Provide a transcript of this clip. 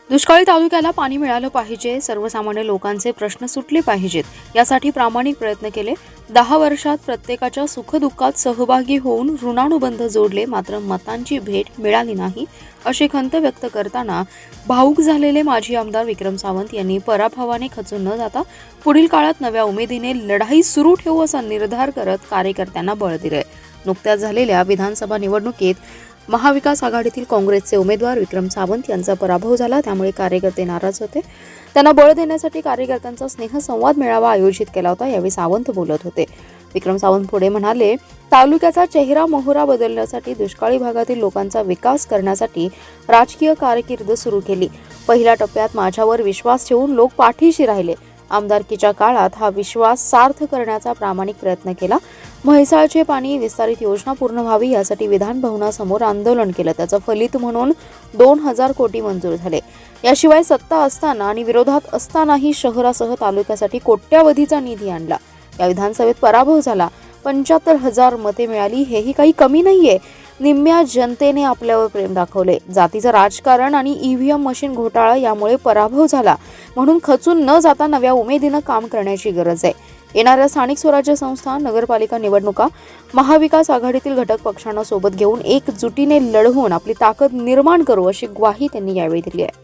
दुष्काळी तालुक्याला पाणी मिळालं पाहिजे, सर्वसामान्य लोकांचे प्रश्न सुटले पाहिजेत, यासाठी प्रामाणिक प्रयत्न केले. 10 वर्षात प्रत्येकाच्या सुखदुःखात सहभागी होऊन ऋणानुबंध जोडले, मात्र मतांची भेट मिळाली नाही, अशी खंत व्यक्त करताना भावूक झालेले माजी आमदार विक्रम सावंत यांनी पराभवाने खचून न जाता पुढील काळात नव्या उमेदीने लढाई सुरू ठेवू असा निर्धार करत कार्यकर्त्यांना बळ दिले. नुकत्याच झालेल्या विधानसभा निवडणुकीत महाविकास आघाडीतील काँग्रेसचे उमेदवार विक्रम सावंत यांचा पराभव झाला, त्यामुळे कार्यकर्ते नाराज होते. त्यांना बळ देण्यासाठी कार्यकर्त्यांचा स्नेहसंवाद मेळावा आयोजित केला होता. यावेळी सावंत बोलत होते. विक्रम सावंत पुढे म्हणाले, तालुक्याचा चेहरा मोहरा बदलण्यासाठी, दुष्काळी भागातील लोकांचा विकास करण्यासाठी राजकीय कारकीर्द सुरू केली. पहिल्या टप्प्यात माझ्यावर विश्वास ठेवून लोक पाठीशी राहिले. आमदारकीच्या काळात हा विश्वास सार्थ करण्याचा प्रामाणिक प्रयत्न केला. म्हैसाळचे पाणी विस्तारित योजना पूर्ण व्हावी यासाठी विधान भवनासमोर आंदोलन केलं. त्याचं फलित म्हणून 2000 कोटी मंजूर झाले. याशिवाय सत्ता असताना आणि विरोधात असतानाही शहरासह तालुक्यासाठी कोट्यावधीचा निधी आणला. या विधानसभेत पराभव झाला. 75,000 मते मिळाली, हेही काही कमी नाहीये. निम्म्या जनतेने आपल्यावर प्रेम दाखवले. जातीचं राजकारण आणि ईव्हीएम मशीन घोटाळा यामुळे पराभव झाला, म्हणून खचून न जाता नव्या उमेदीनं काम करण्याची गरज आहे. येणाऱ्या स्थानिक स्वराज्य संस्था, नगरपालिका निवडणुका महाविकास आघाडीतील घटक पक्षांना सोबत घेऊन एकजुटीने लढवून आपली ताकद निर्माण करू, अशी ग्वाही त्यांनी यावेळी दिली आहे.